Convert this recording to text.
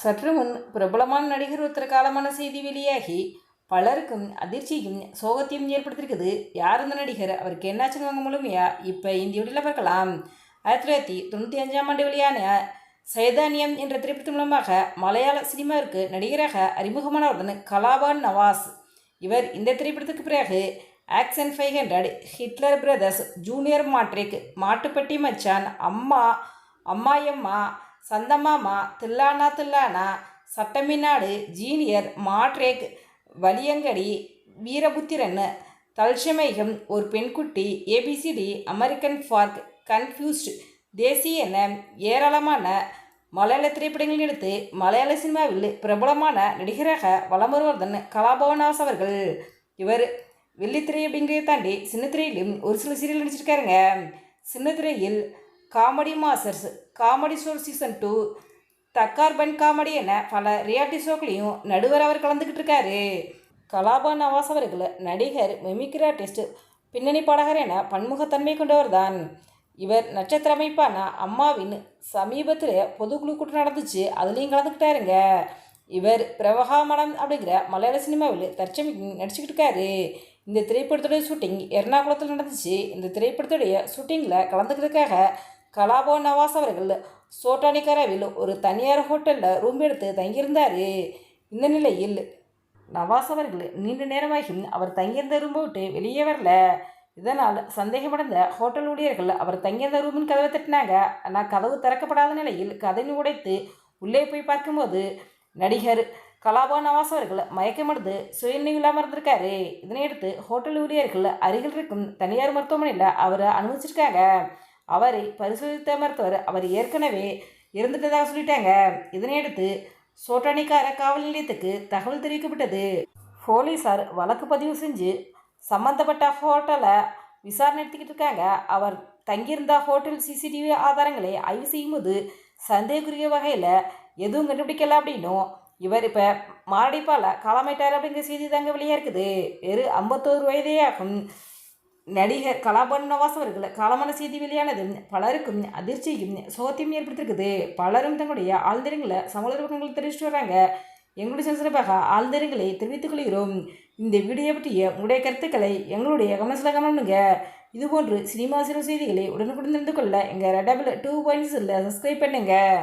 சற்று முன் பிரபலமான நடிகர் ஒருத்தர் காலமான செய்தி வெளியாகி பலருக்கும் அதிர்ச்சியும் சோகத்தையும் ஏற்படுத்தியிருக்குது. யார் அந்த நடிகர், அவருக்கு என்னாச்சுன்னு வாங்க முழுமையா இப்போ இந்த வீடியோவில் பார்க்கலாம். 1995ஆம் ஆண்டு வெளியான சைதானியம் என்ற திரைப்படத்தின் மூலமாக மலையாள சினிமாவிற்கு நடிகராக அறிமுகமானவர் கலாபன் நவாஸ். இவர் இந்த திரைப்படத்துக்கு பிறகு action 500, Hitler brothers, junior மாட்ரிக், Mattupatti மச்சான், அம்மா, அம்மாயம்மா, சந்தமாமா, தில்லானா தில்லானா, சட்டமினாடு, ஜீனியர், மாட்ரேக், வலியங்கடி, வீரபுத்திரன், தல்சமயம், ஒரு பெண்குட்டி, ஏபிசிடி, அமெரிக்கன் பார்க், கன்ஃபியூஸ்ட், தேசி என ஏராளமான மலையாள திரைப்படங்கள் எடுத்து மலையாள சினிமாவில் பிரபலமான நடிகராக வலம் வருவதன் கலாபன் நவாஸ் அவர்கள். இவர் வெள்ளித்திரை அப்படிங்கிறத தாண்டி சின்னத்திரையிலும் ஒரு சில சீரியல் நடிச்சிருக்காருங்க. சின்னத்திரையில் comedy masters, comedy show season 2, தக்கார்பன் காமெடி என பல ரியாலிட்டி ஷோக்களையும் நடுவர் அவர் கலந்துக்கிட்டு இருக்காரு. கலாபன் நவாஸ் அவர்கள் நடிகர், மிமிக்ரி ஆர்டிஸ்ட், பின்னணி பாடகர் என பன்முகத்தன்மை கொண்டவர் தான். இவர் நட்சத்திர அமைப்பான அம்மாவின் சமீபத்தில் பொதுக்குழு கூட்டம் நடந்துச்சு, அதுலேயும் கலந்துக்கிட்டாருங்க. இவர் பிரவகாமனம் அப்படிங்கிற மலையாள சினிமாவில் தற்சமயம் நடிச்சுக்கிட்டு இருக்காரு. இந்த திரைப்படத்துடைய ஷூட்டிங் எர்ணாகுளத்தில் நடந்துச்சு. இந்த திரைப்படத்துடைய ஷூட்டிங்கில் கலந்துக்கிறதுக்காக கலாபன் நவாஸ் அவர்கள் சோட்டானிக்காராவில் ஒரு தனியார் ஹோட்டலில் ரூம் எடுத்து தங்கியிருந்தார். இந்த நிலையில் நவாஸ் அவர்கள் நீண்ட நேரமாகி அவர் தங்கியிருந்த ரூமை விட்டு வெளியே வரல. இதனால் சந்தேகமடைந்த ஹோட்டல் ஊழியர்கள் அவர் தங்கியிருந்த ரூமின் கதவை தட்டினாங்க. ஆனால் கதவு திறக்கப்படாத நிலையில் கதவை உடைத்து உள்ளே போய் பார்க்கும்போது நடிகர் கலாபன் நவாஸ் அவர்கள் மயக்கமடைந்து சுயநினைவு இல்லாமல் இருந்திருக்காரு. இதனையடுத்து ஹோட்டல் ஊழியர்கள் அருகில் இருக்கும் தனியார் மருத்துவமனையில் அவரை அனுமதிச்சிருக்காங்க. அவரை பரிசோதித்த மருத்துவர் அவர் ஏற்கனவே இறந்துட்டதாக சொல்லிட்டாங்க. இதனையடுத்து சோட்டானிக்கார காவல் நிலையத்துக்கு தகவல் தெரிவிக்கப்பட்டது. போலீஸார் வழக்கு பதிவு செஞ்சு சம்பந்தப்பட்ட ஹோட்டலை விசாரணை எடுத்துக்கிட்டு இருக்காங்க. அவர் தங்கியிருந்த ஹோட்டல் சிசிடிவி ஆதாரங்களை ஆய்வு செய்யும்போது சந்தேகக்குரிய வகையில் எதுவும் கண்டுபிடிக்கல அப்படின்னும் இவர் இப்போ மாரடைப்பால் காலமாயிட்டார் அப்படிங்கிற செய்தி தாங்க வெளியாக இருக்குது. வெறும் 51 வயதே ஆகும் நடிகர் கலாபன் நவாஸ் அவர்கள் காலமான செய்தி வெளியானது பலருக்கும் அதிர்ச்சியும் சோகத்தையும் ஏற்படுத்திருக்குது. பலரும் தங்களுடைய ஆழ்ந்திரங்களை சமூக பக்கங்கள் தெரிவிச்சுட்டு வராங்க. எங்களுடைய சிறப்பாக ஆழ்ந்திரங்களை தெரிவித்துக் கொள்கிறோம். இந்த வீடியோ பற்றிய உங்களுடைய கருத்துக்களை எங்களுடைய கமெண்ட்ஸில் கமெண்ட்டுங்க. இதுபோன்று சினிமா சிறு செய்திகளை உடனுக்குடன் தெரிந்து கொள்ள எங்கள் ரெட் டபுள் 2 பாயிண்ட்ஸில் சப்ஸ்கிரைப் பண்ணுங்கள்.